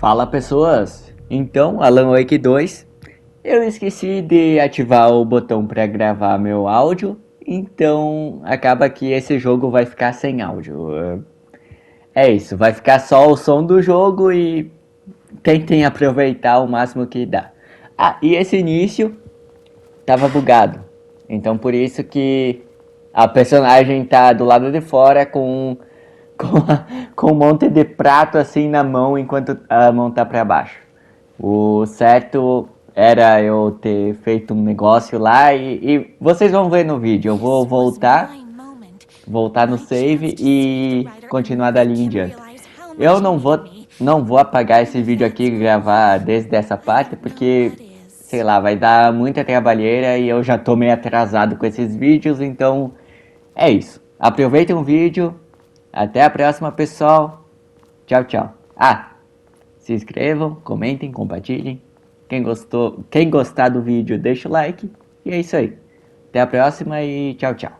Fala pessoas! Então, Alan Wake 2, eu esqueci de ativar o botão para gravar meu áudio, então acaba que esse jogo vai ficar sem áudio. É isso, vai ficar só o som do jogo e tentem aproveitar o máximo que dá. Ah, e esse início tava bugado, então por isso que a personagem tá do lado de fora com um monte de prato assim na mão enquanto a mão tá para baixo. O certo era eu ter feito um negócio lá e vocês vão ver no vídeo. Eu vou voltar no save e continuar dali em diante. Eu não vou apagar esse vídeo aqui e gravar desde essa parte porque, sei lá, vai dar muita trabalheira e eu já tô meio atrasado com esses vídeos, então é isso. Aproveitem o vídeo. Até a próxima, pessoal. Tchau, tchau. Ah, se inscrevam, comentem, compartilhem. Quem gostar do vídeo, deixa o like. E é isso aí. Até a próxima e tchau, tchau.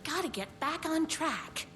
Gotta get back on track.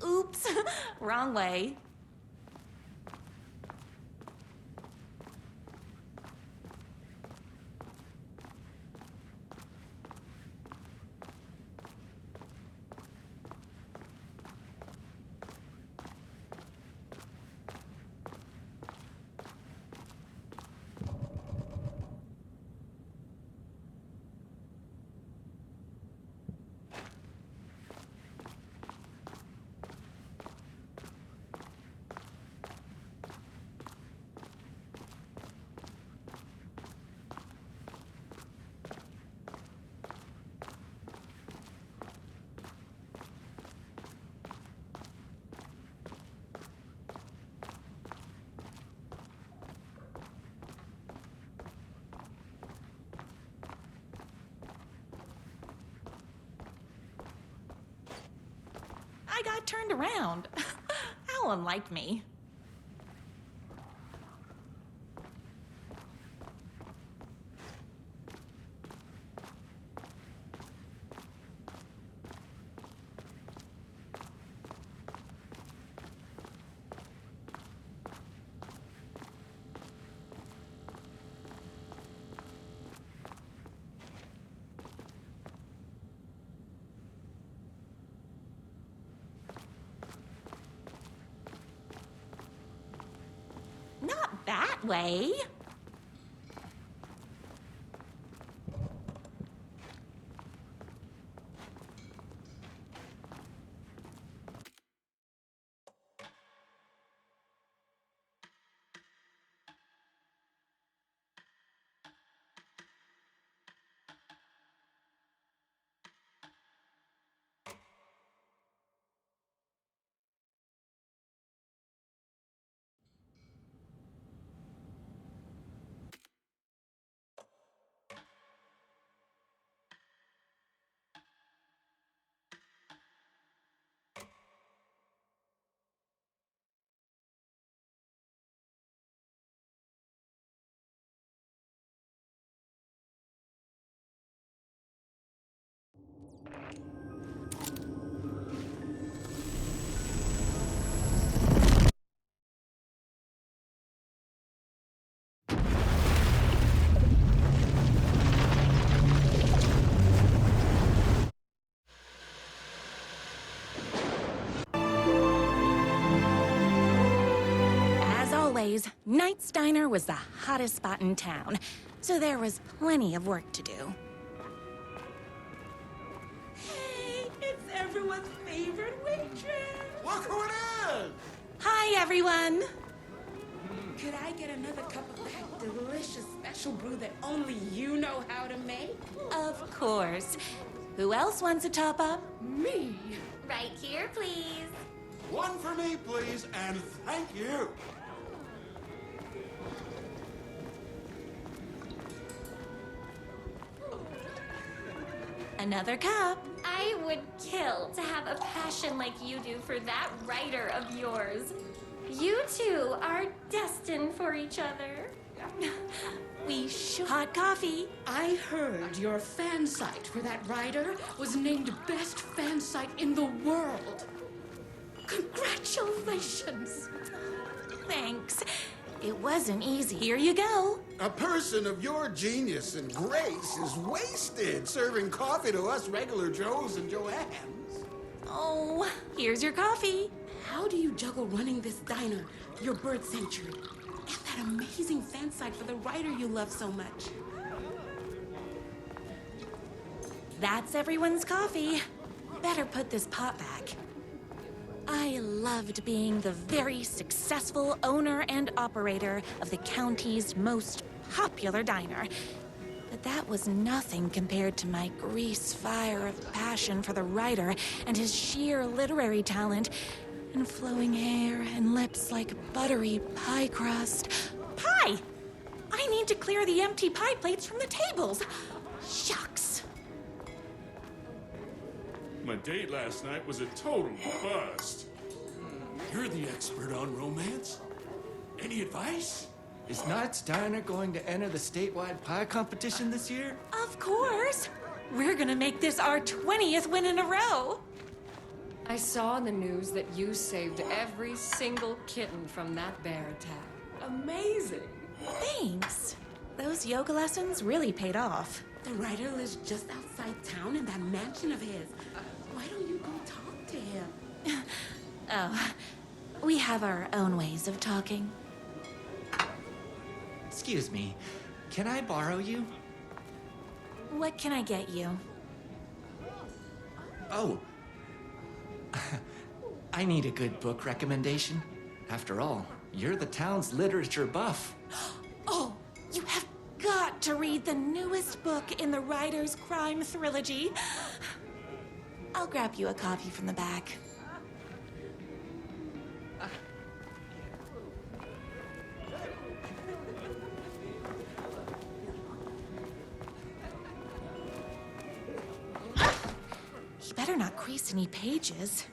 Oops, wrong way. I got turned around. How unlike me. Not that way. As always, Knight's Diner was the hottest spot in town, so there was plenty of work to do. Hey, it's everyone's favorite waitress! Look who it is! Hi, everyone! Could I get another cup of that delicious special brew that only you know how to make? Of course. Who else wants a top-up? Me? Right here, please. One for me, please, and thank you. Another cup. I would kill to have a passion like you do for that writer of yours. You two are destined for each other. We should. Hot coffee. I heard your fan site for that writer was named best fan site in the world. Congratulations! Thanks. It wasn't easy. Here you go. A person of your genius and grace is wasted serving coffee to us regular Joes and Joannes. Oh, here's your coffee. How do you juggle running this diner, your bird sanctuary, and that amazing fan site for the writer you love so much? That's everyone's coffee. Better put this pot back. I loved being the very successful owner and operator of the county's most popular diner. But that was nothing compared to my grease fire of passion for the writer and his sheer literary talent and flowing hair and lips like buttery pie crust. Pie! I need to clear the empty pie plates from the tables. Shucks. My date last night was a total bust. You're the expert on romance. Any advice? Is Knight's Diner going to enter the statewide pie competition this year? Of course. We're gonna make this our 20th win in a row. I saw in the news that you saved every single kitten from that bear attack. Amazing! Thanks. Those yoga lessons really paid off. The writer lives just outside town in that mansion of his. Why don't you go talk to him? Oh, we have our own ways of talking. Excuse me, can I borrow you? What can I get you? Oh. I need a good book recommendation. After all, you're the town's literature buff. Oh, you have got to read the newest book in the Writer's Crime Trilogy. I'll grab you a copy from the back. You better not crease any pages.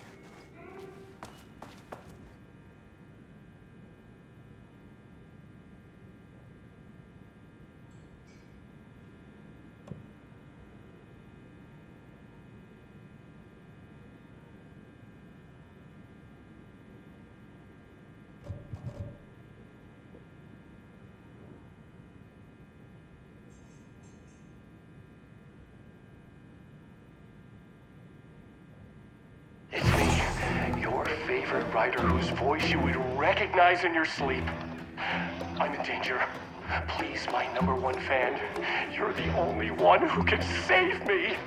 favorite writer whose voice you would recognize in your sleep. I'm in danger. Please, my #1 fan, you're the only one who can save me.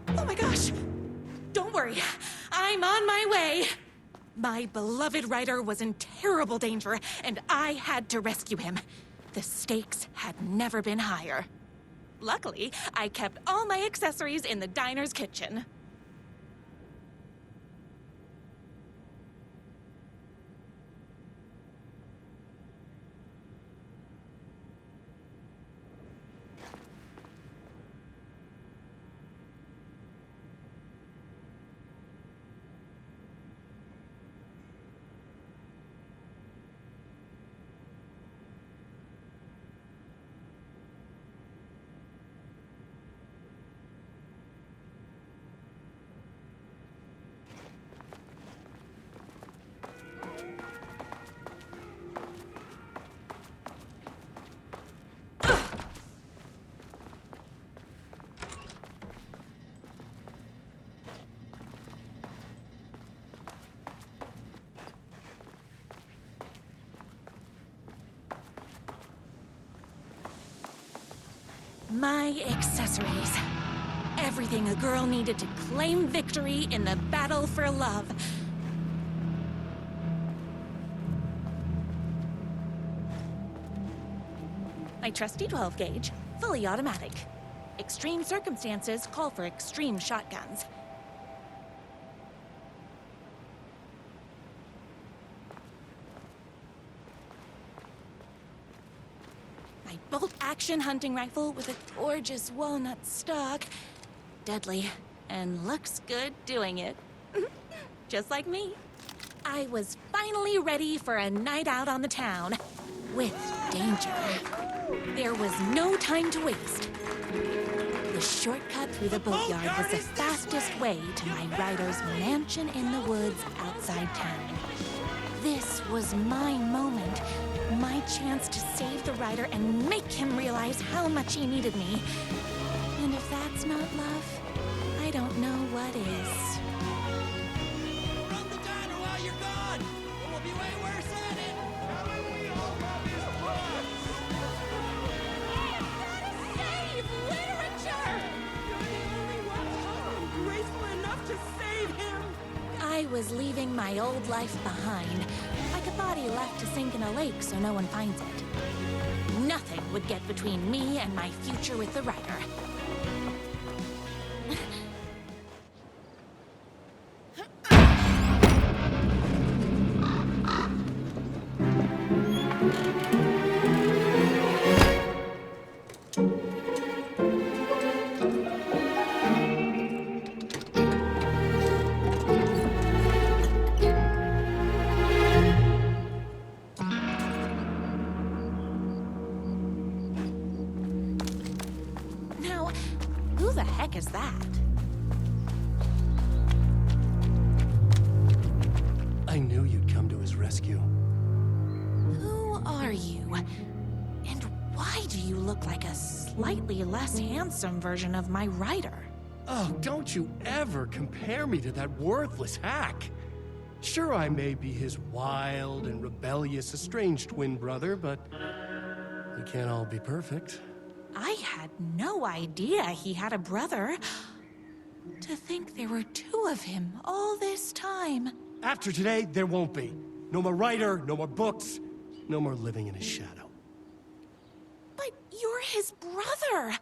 Oh my gosh! Don't worry, I'm on my way. My beloved writer was in terrible danger, and I had to rescue him. The stakes had never been higher. Luckily, I kept all my accessories in the diner's kitchen. My accessories. Everything a girl needed to claim victory in the battle for love. My trusty 12 gauge, fully automatic. Extreme circumstances call for extreme shotguns. My bolt-action hunting rifle with a gorgeous walnut stock. Deadly, and looks good doing it. Just like me. I was finally ready for a night out on the town. With danger. There was no time to waste. The shortcut through the boatyard was the fastest way to my rider's mansion in the woods outside town. This was my moment. My chance to save the rider and make him realize how much he needed me. And if that's not love, I don't know what is. Run the diner while you're gone, or we'll be way worse at it. Save literature! You're the only one calm, graceful enough to save him. I was leaving my old life behind, like a body left to sink in a lake so no one finds it. Nothing would get between me and my future with the writer. Now, who the heck is that? I knew you'd come to his rescue. Who are you? And why do you look like a slightly less handsome version of my writer? Oh, don't you ever compare me to that worthless hack. Sure, I may be his wild and rebellious estranged twin brother, but we can't all be perfect. I had no idea he had a brother. To think there were two of him all this time. After today, there won't be. No more writer, no more books, no more living in his shadow. But you're his brother.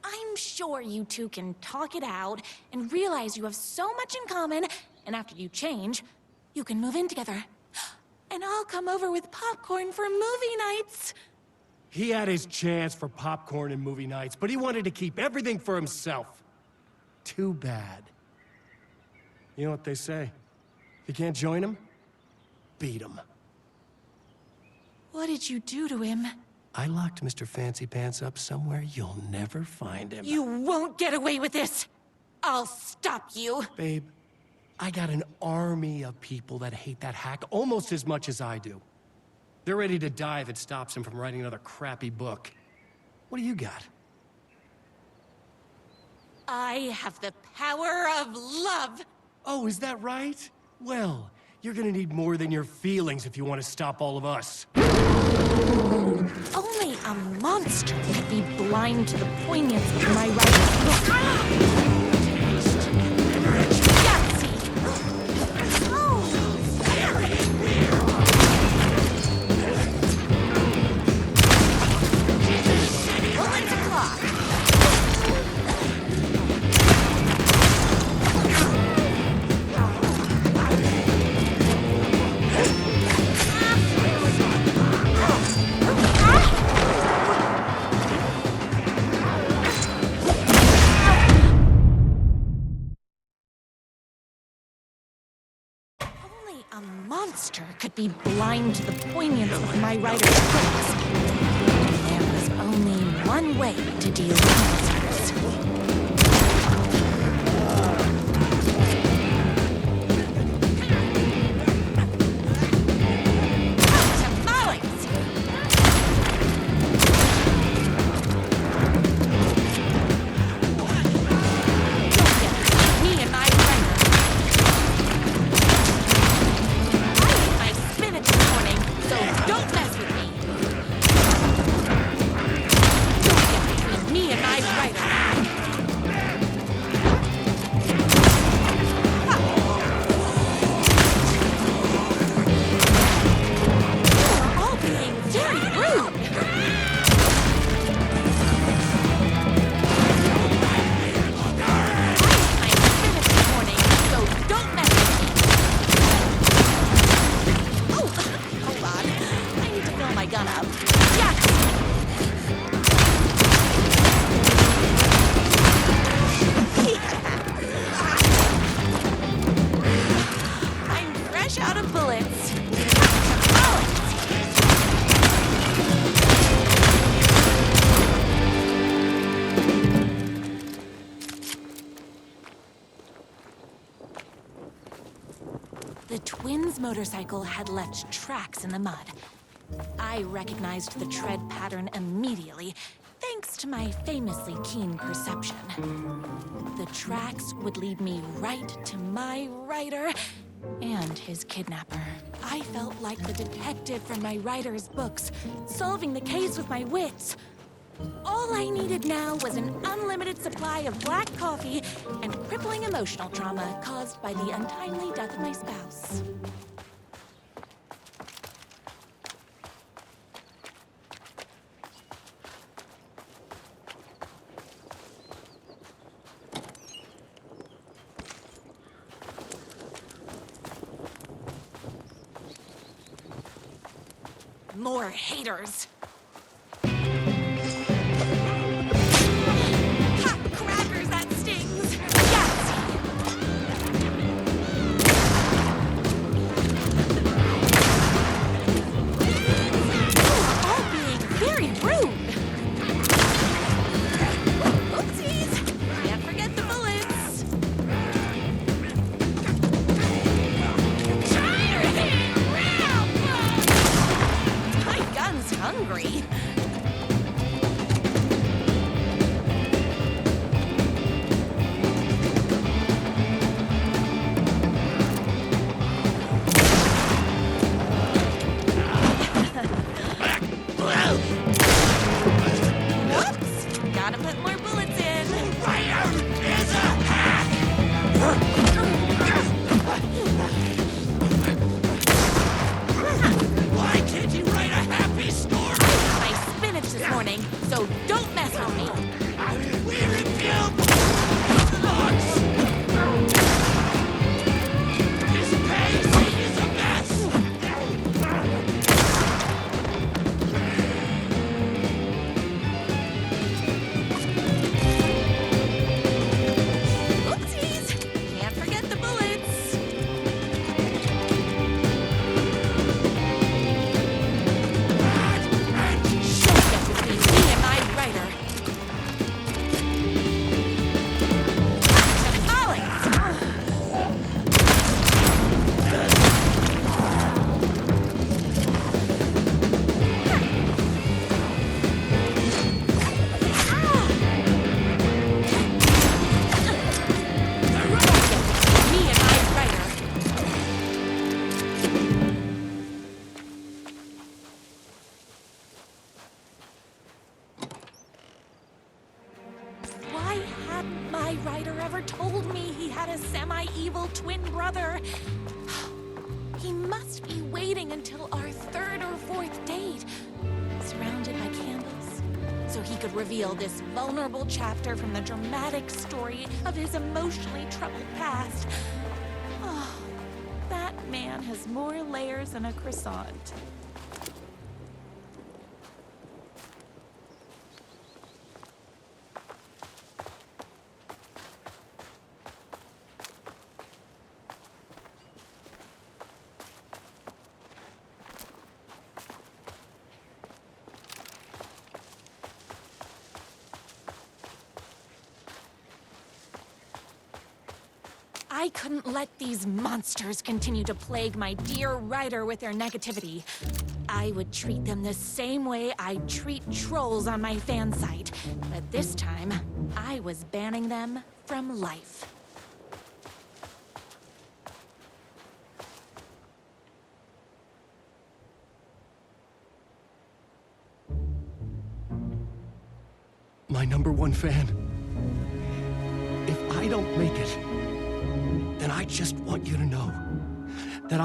I'm sure you two can talk it out and realize you have so much in common, and after you change, you can move in together. And I'll come over with popcorn for movie nights. He had his chance for popcorn and movie nights, but he wanted to keep everything for himself. Too bad. You know what they say? If you can't join him, beat him. What did you do to him? I locked Mr. Fancy Pants up somewhere you'll never find him. You won't get away with this. I'll stop you. Babe, I got an army of people that hate that hack almost as much as I do. They're ready to die if it stops him from writing another crappy book. What do you got? I have the power of love. Oh, is that right? Well, You're gonna need more than your feelings if you want to stop all of us. Only a monster could be blind to the poignance of my writing. A monster could be blind to the poignance of my writer's words. There was only one way to deal with monsters. To violence! Me and my writer. So don't mess with me. Don't get between me and my writer. You're all being very rude. I finished this morning, so don't mess with me. Oh, hold on. I need to fill my gun up. Yes! I'm fresh out of bullets. The twins' motorcycle had left tracks in the mud. I recognized the tread pattern immediately, thanks to my famously keen perception. The tracks would lead me right to my writer and his kidnapper. I felt like the detective from my writer's books, solving the case with my wits. All I needed now was an unlimited supply of black coffee and crippling emotional trauma caused by the untimely death of my spouse. More haters. Hot crackers, that stings. Yes! All being very rude. Oopsies! Can't forget the bullets. My gun's hungry. Whoops! Gotta put more bullets in. Why can't you write a happy story? My spinach this morning, so don't mess with me. We rebuild blocks. This pacing is a mess. Oopsies! Can't forget the bullets. Don't get between me and my writer. my writer ever told me he had a semi-evil twin brother. He must be waiting until our third or fourth date, surrounded by candles, so he could reveal this vulnerable chapter from the dramatic story of his emotionally troubled past. Oh, that man has more layers than a croissant. I couldn't let these monsters continue to plague my dear writer with their negativity. I would treat them the same way I'd treat trolls on my fan site. But this time, I was banning them from life. My #1 fan. If I don't make it, then I just want you to know that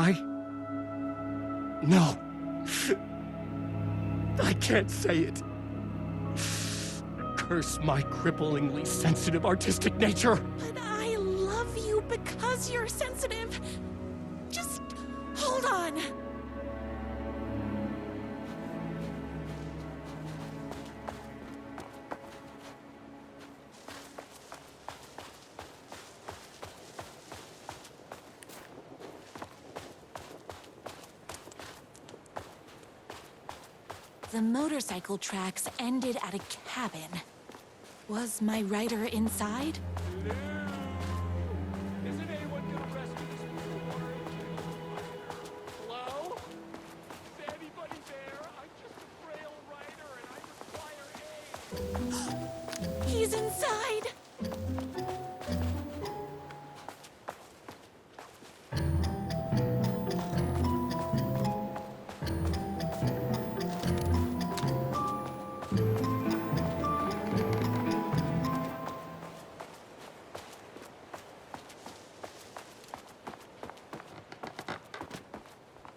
No. I can't say it. Curse my cripplingly sensitive artistic nature. But I love you because you're sensitive. Just hold on. The motorcycle tracks ended at a cabin. Was my writer inside? Isn't anyone gonna rescue this poor? Hello? Is anybody there? I'm just a frail writer and I require aid. He's inside!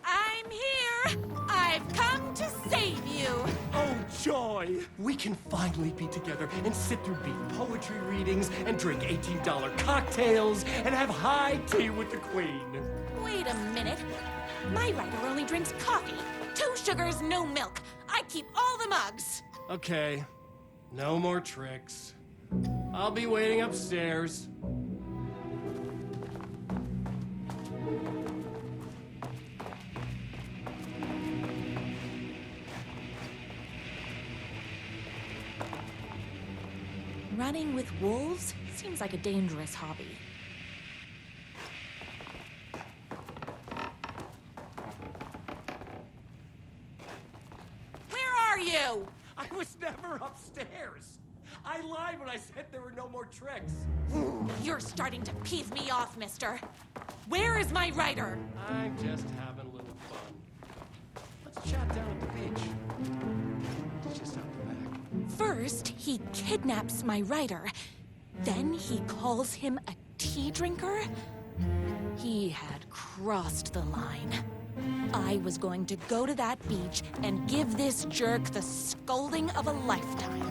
I'm here! I've come to save you! Oh, joy! We can finally be together and sit through beat poetry readings and drink $18 cocktails and have high tea with the queen. Wait a minute. My writer only drinks coffee. 2 sugars, no milk. I keep all the mugs. Okay, no more tricks. I'll be waiting upstairs. Running with wolves seems like a dangerous hobby. Where are you? I was never upstairs. I lied when I said there were no more tricks. You're starting to peeve me off, mister. Where is my writer? I'm just having a little fun. Let's chat down at the beach. It's just out the back. First, he kidnaps my writer. Then he calls him a tea drinker. He had crossed the line. I was going to go to that beach and give this jerk the scolding of a lifetime.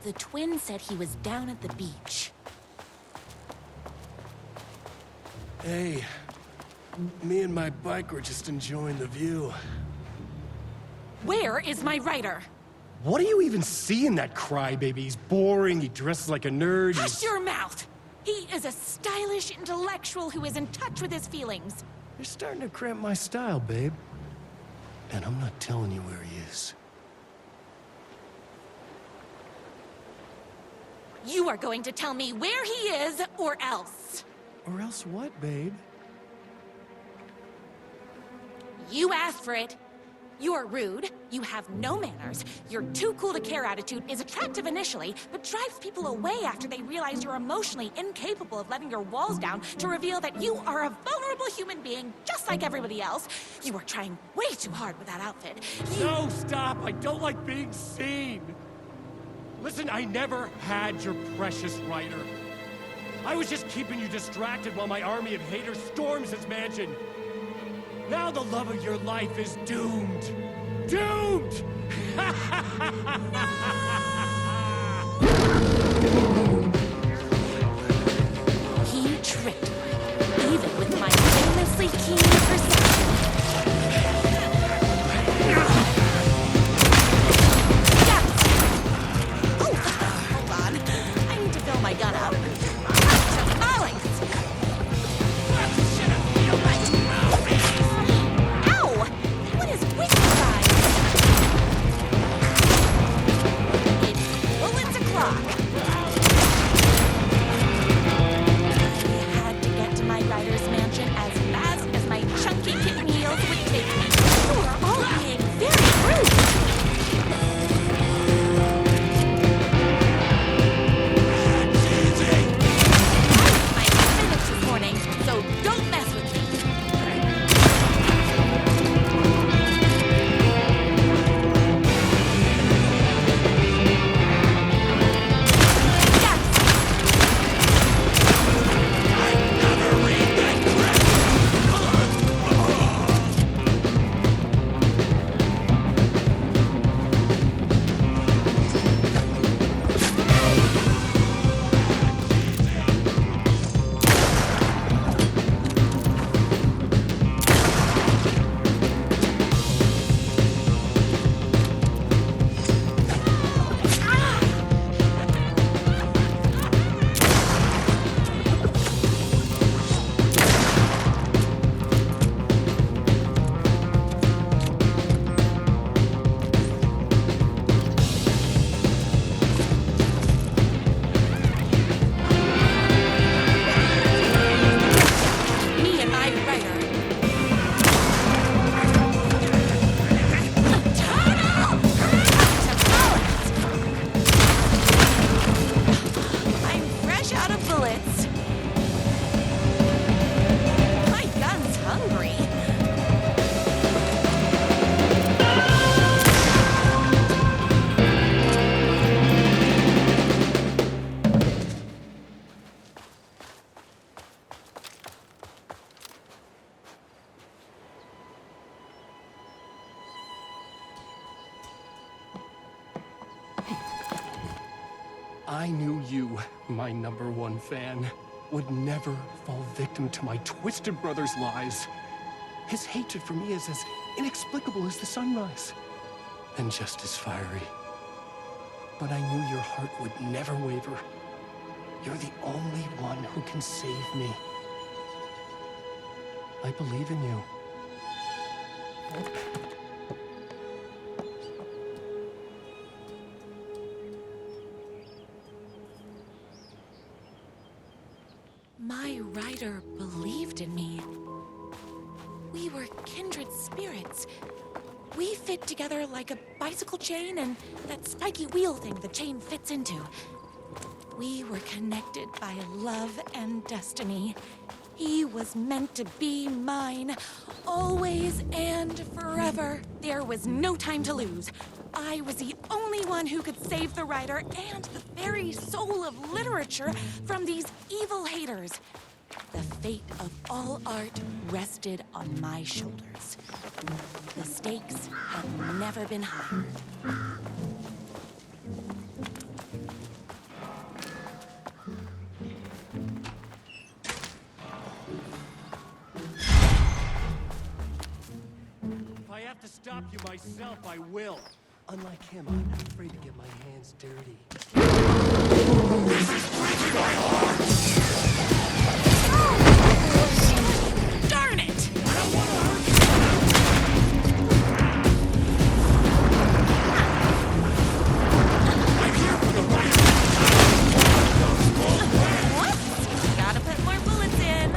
The twin said he was down at the beach. Hey, me and my bike were just enjoying the view. Where is my writer? What do you even see in that crybaby? He's boring, he dresses like a nerd. Hush your mouth! He is a stylish intellectual who is in touch with his feelings. You're starting to cramp my style, babe. And I'm not telling you where he is. You are going to tell me where he is, or else. Or else what, babe? You asked for it. You're rude, you have no manners, your too cool to care attitude is attractive initially, but drives people away after they realize you're emotionally incapable of letting your walls down to reveal that you are a vulnerable human being just like everybody else. You are trying way too hard with that outfit. No, stop! I don't like being seen! Listen, I never had your precious writer. I was just keeping you distracted while my army of haters storms his mansion. Now the love of your life is doomed. Doomed! He tricked me, even with my famously keen perception. Oh, hold on. I need to fill my gun up. I knew you, my #1 fan, would never fall victim to my twisted brother's lies. His hatred for me is as inexplicable as the sunrise, and just as fiery. But I knew your heart would never waver. You're the only one who can save me. I believe in you. My writer believed in me. We were kindred spirits. We fit together like a bicycle chain and that spiky wheel thing the chain fits into. We were connected by love and destiny. He was meant to be mine, always and forever. There was no time to lose. I was the only one who could save the writer and the very soul of literature from these evil haters. The fate of all art rested on my shoulders. The stakes had never been higher. If I have to stop you myself, I will. Unlike him, I'm not afraid to get my hands dirty. This is breaking my heart! Darn it! I don't want to hurt you! I'm here for the right. What? Gotta put more bullets in.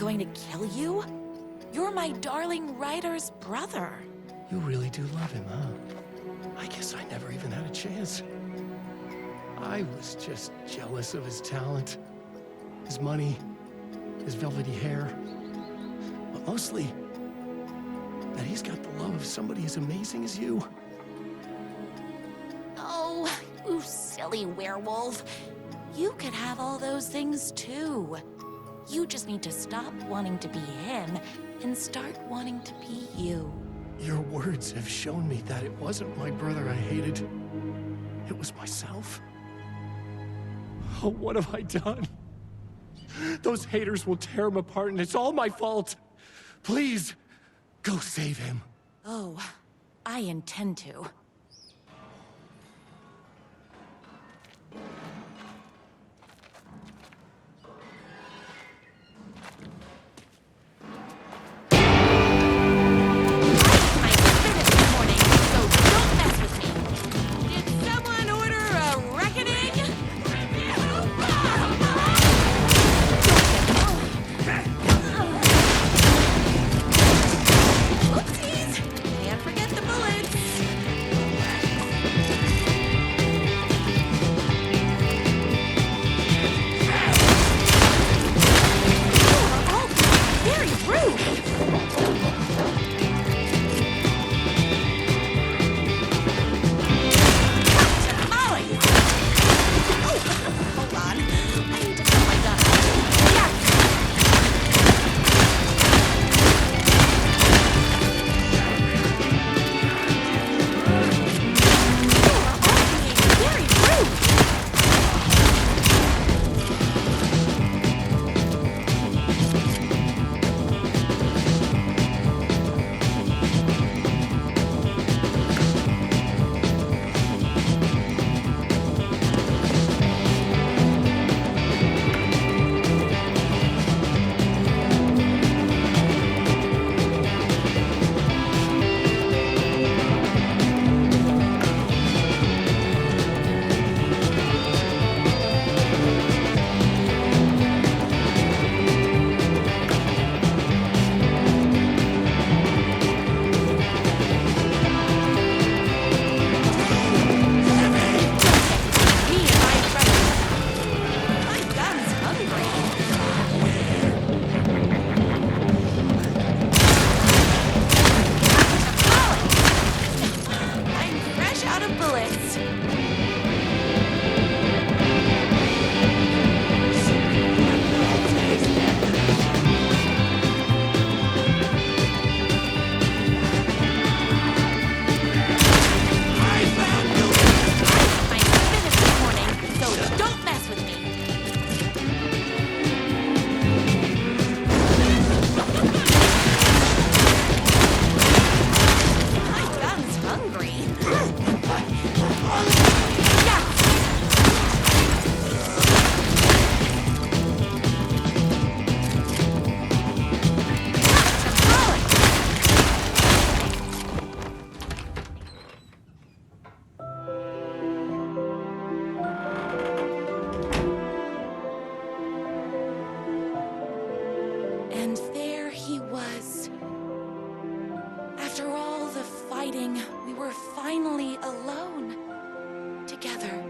going to kill you? You're my darling writer's brother. You really do love him, huh? I guess I never even had a chance. I was just jealous of his talent, his money, his velvety hair. But mostly, that he's got the love of somebody as amazing as you. Oh, you silly werewolf. You could have all those things too. You just need to stop wanting to be him and start wanting to be you. Your words have shown me that it wasn't my brother I hated. It was myself. Oh, what have I done? Those haters will tear him apart, and it's all my fault. Please, go save him. Oh, I intend to. finally alone. Together.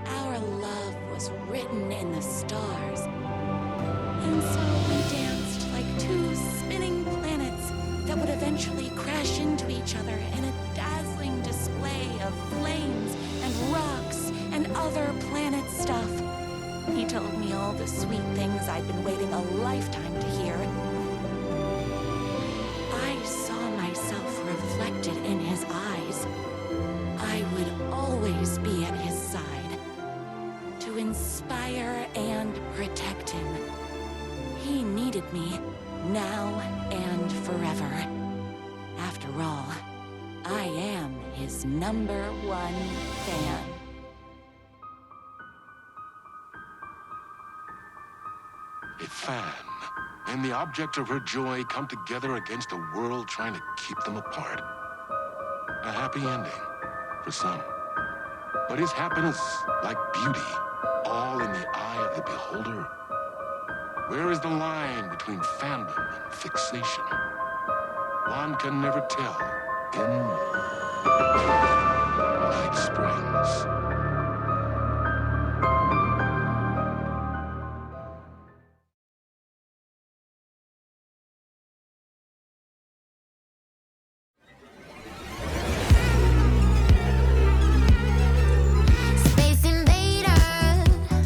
Our love was written in the stars. And so we danced like two spinning planets that would eventually crash into each other in a dazzling display of flames and rocks and other planet stuff. He told me all the sweet things I'd been waiting a lifetime to hear. I saw myself reflected in his eyes. I would always be at his side, to inspire and protect him. He needed me, now and forever. After all, I am his #1 fan. A fan and the object of her joy come together against a world trying to keep them apart. A happy ending for some. But is happiness, like beauty, all in the eye of the beholder? Where is the line between fandom and fixation? One can never tell in Night Springs. Space invader,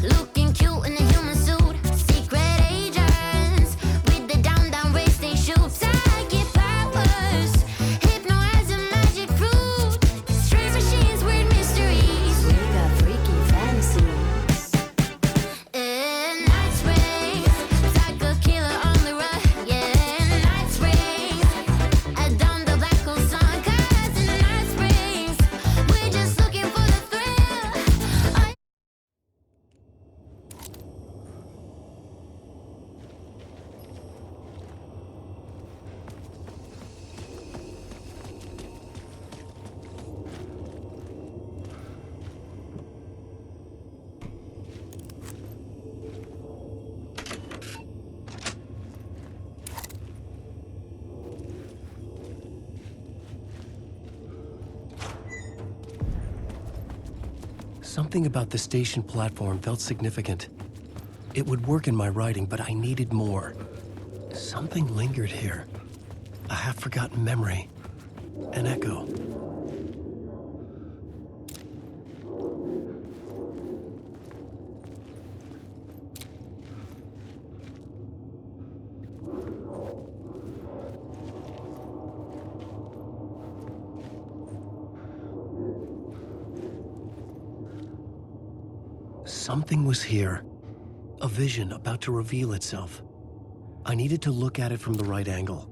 looking cute in a human suit. Secret agents with the down race they shoot. Target powers, hypnotize a magic fruit. Strange machines, weird mysteries. We got freaky fantasies. In Night Springs, like a killer on the run. Yeah, in Night Springs, I done the black hole sun. 'Cause in Night Springs, we're just looking for the thrill. Something about the station platform felt significant. It would work in my writing, but I needed more. Something lingered here. A half-forgotten memory. An echo. Something was here. A vision about to reveal itself. I needed to look at it from the right angle.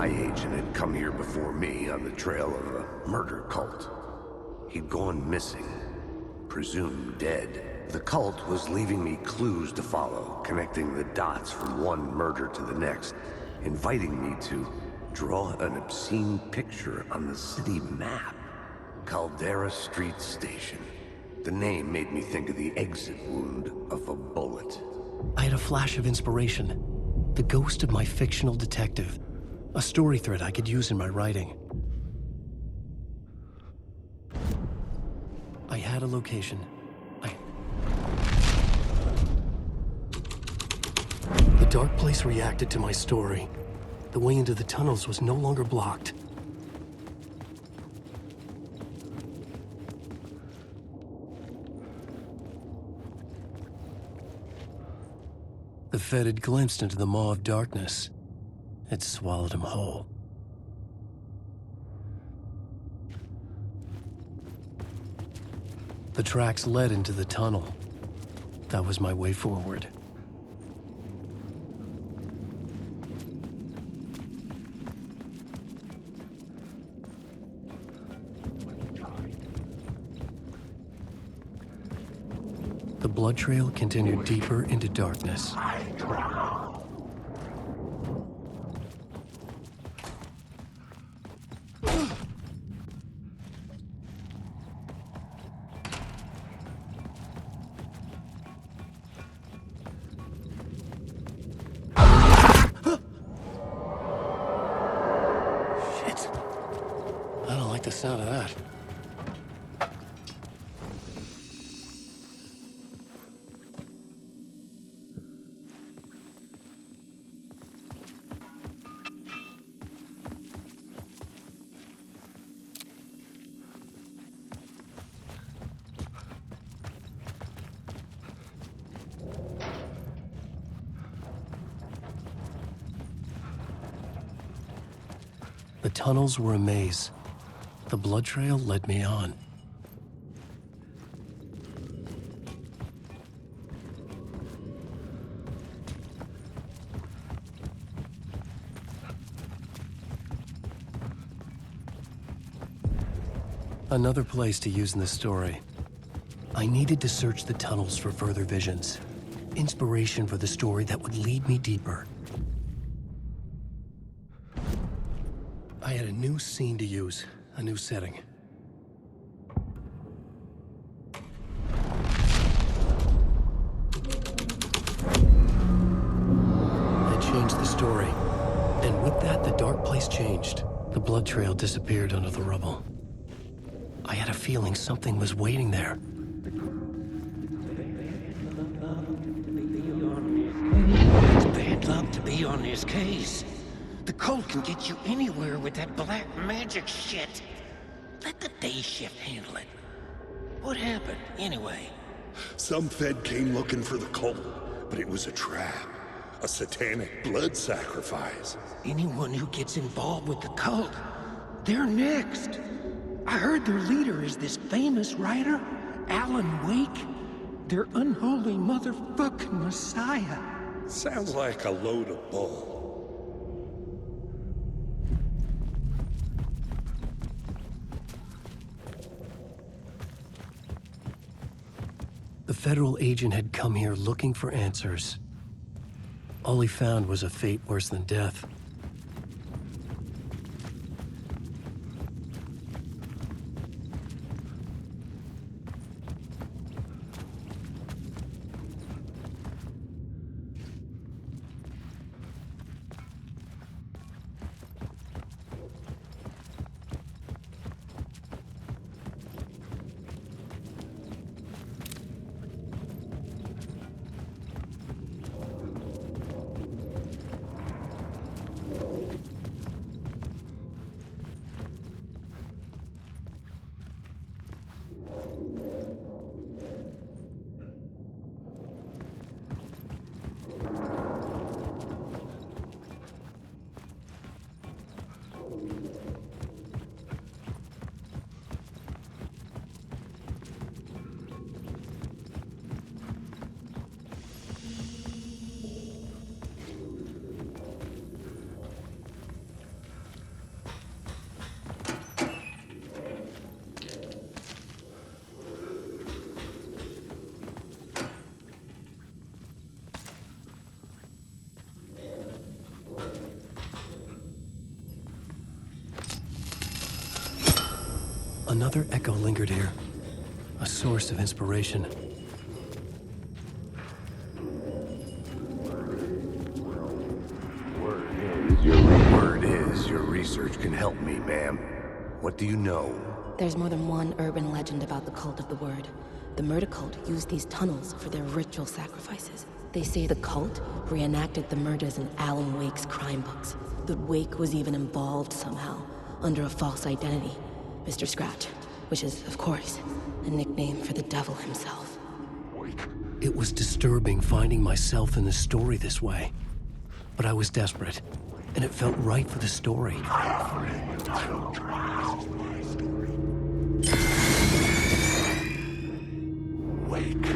FBI agent had come here before me on the trail of a murder cult. He'd gone missing, presumed dead. The cult was leaving me clues to follow, connecting the dots from one murder to the next, inviting me to draw an obscene picture on the city map. Caldera Street Station. The name made me think of the exit wound of a bullet. I had a flash of inspiration. The ghost of my fictional detective. A story thread I could use in my writing. I had a location. The dark place reacted to my story. The way into the tunnels was no longer blocked. The Fed had glimpsed into the maw of darkness. It swallowed him whole. The tracks led into the tunnel. That was my way forward. The blood trail continued deeper into darkness. Shit. I don't like the sound of that. The tunnels were a maze. The blood trail led me on. Another place to use in the story. I needed to search the tunnels for further visions. Inspiration for the story that would lead me deeper. I had a new scene to use, a new setting. I changed the story, and with that, the dark place changed. The blood trail disappeared under the rubble. I had a feeling something was waiting there. It's bad luck to be on this case. The cult can get you anywhere with that black magic shit. Let the day shift handle it. What happened, anyway? Some Fed came looking for the cult, but it was a trap. A satanic blood sacrifice. Anyone who gets involved with the cult, they're next. I heard their leader is this famous writer, Alan Wake. Their unholy motherfucking messiah. Sounds like a load of bull. The federal agent had come here looking for answers. All he found was a fate worse than death. Another echo lingered here, a source of inspiration. Word is your research can help me, ma'am. What do you know? There's more than one urban legend about the Cult of the Word. The murder cult used these tunnels for their ritual sacrifices. They say the cult reenacted the murders in Alan Wake's crime books. That Wake was even involved somehow, under a false identity, Mr. Scratch, which is, of course, a nickname for the devil himself. It was disturbing finding myself in the story this way. But I was desperate, and it felt right for the story. Wake.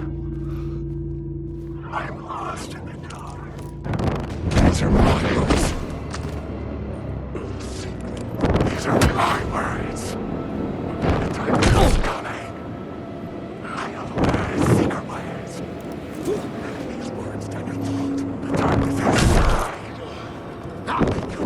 I'm lost in the dark. Answer my words. These are my words. The time is coming. I know the secret ways. Let these words down your throat. The darkness inside. I'll make you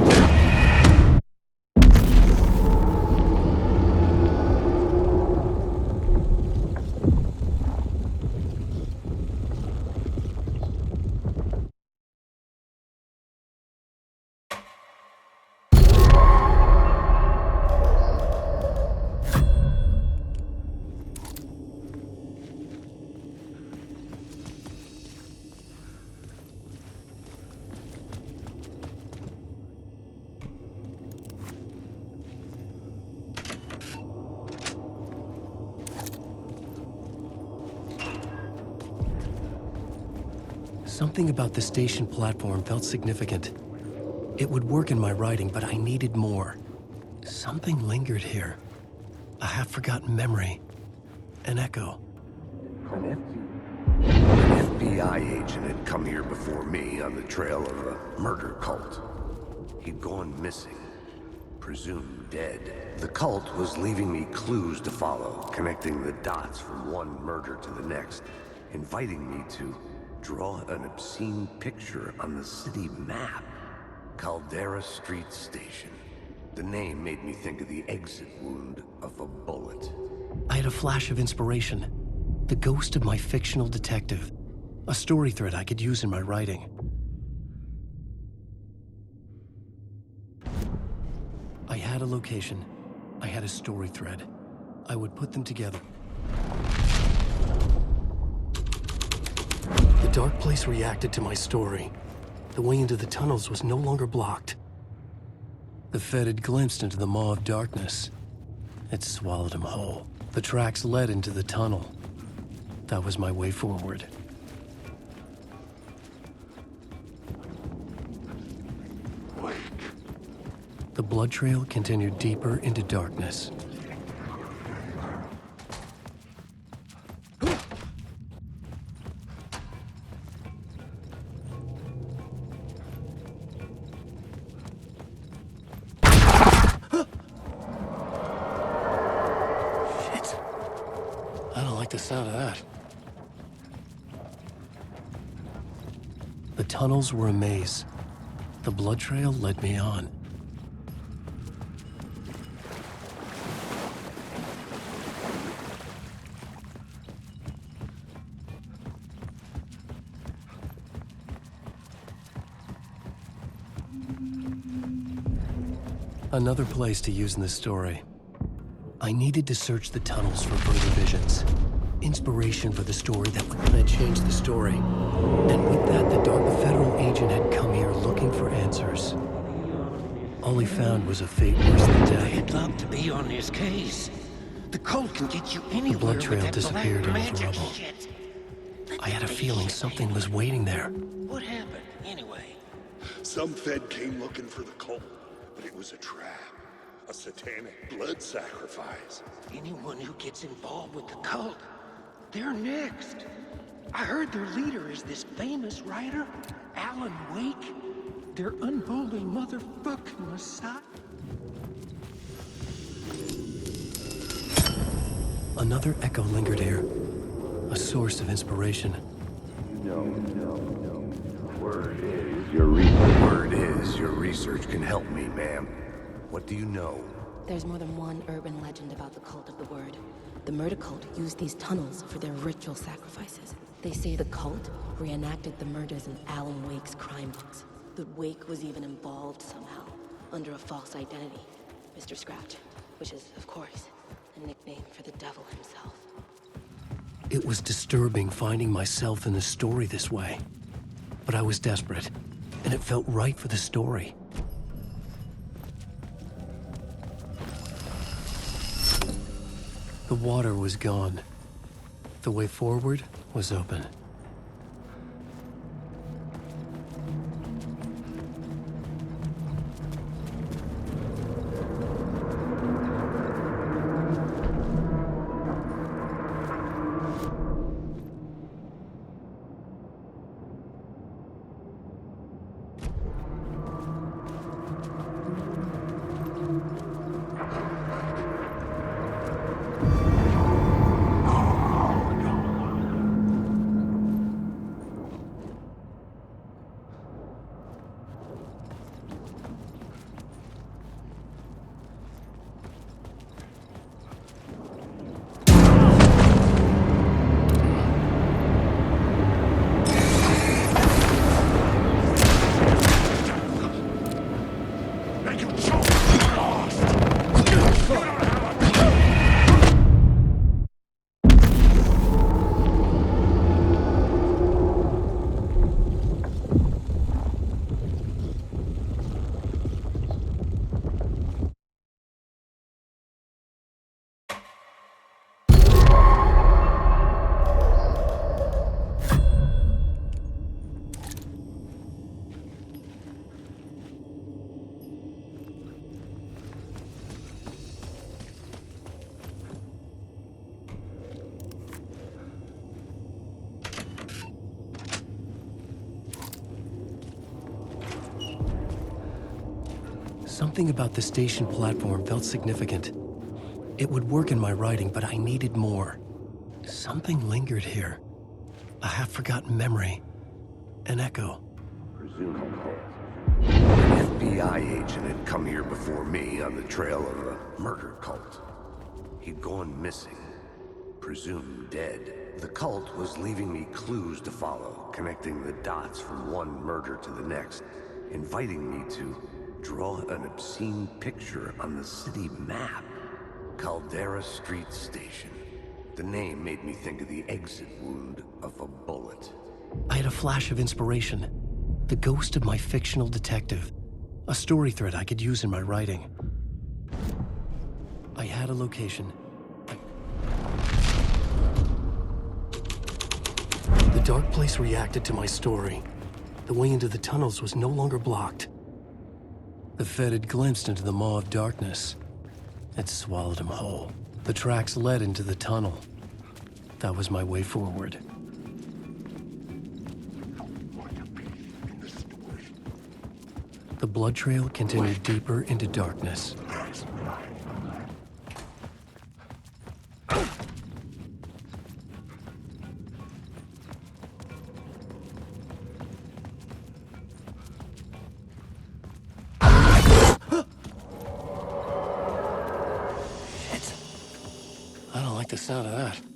Something about the station platform felt significant. It would work in my writing, but I needed more. Something lingered here. A half-forgotten memory. An echo. An FBI agent had come here before me on the trail of a murder cult. He'd gone missing, presumed dead. The cult was leaving me clues to follow, connecting the dots from one murder to the next, inviting me to draw an obscene picture on the city map. Caldera Street Station. The name made me think of the exit wound of a bullet. I had a flash of inspiration. The ghost of my fictional detective. A story thread I could use in my writing. I had a location. I had a story thread. I would put them together. The dark place reacted to my story. The way into the tunnels was no longer blocked. The Fed had glimpsed into the maw of darkness. It swallowed him whole. The tracks led into the tunnel. That was my way forward. wake. The blood trail continued deeper into darkness. I don't like the sound of that. The tunnels were a maze. The blood trail led me on. Another place to use in this story. I needed to search the tunnels for further visions. Inspiration for the story that would change the story. And with that, the dark federal agent had come here looking for answers. All he found was a fate worse than death. I'd love to be on this case. The cult can get you anywhere. The blood trail with that disappeared black into the magic rubble. shit. I had a feeling something was waiting there. What happened, anyway? Some Fed came looking for the cult, but it was a trap. A satanic blood sacrifice. Anyone who gets involved with the cult, they're next. I heard their leader is this famous writer, Alan Wake. Their unholy motherfucking messiah. Another echo lingered here. A source of inspiration. Word is your research can help me, ma'am. What do you know? There's more than one urban legend about the cult of the word. The murder cult used these tunnels for their ritual sacrifices. They say the cult reenacted the murders in Alan Wake's crime books. The Wake was even involved somehow, under a false identity, Mr. Scratch, which is, of course, a nickname for the devil himself. It was disturbing finding myself in the story this way. But I was desperate, and it felt right for the story. The water was gone. The way forward was open. Something about the station platform felt significant. It would work in my writing, but I needed more. Something lingered here. A half-forgotten memory. An echo. An FBI agent had come here before me on the trail of a murder cult. He'd gone missing, presumed dead. The cult was leaving me clues to follow, connecting the dots from one murder to the next, inviting me to draw an obscene picture on the city map. Caldera Street Station. The name made me think of the exit wound of a bullet. I had a flash of inspiration. The ghost of my fictional detective. A story thread I could use in my writing. I had a location. The dark place reacted to my story. The way into the tunnels was no longer blocked. The Fed had glimpsed into the maw of darkness. It swallowed him whole. The tracks led into the tunnel. That was my way forward. The blood trail continued deeper into darkness. I don't like the sound of that.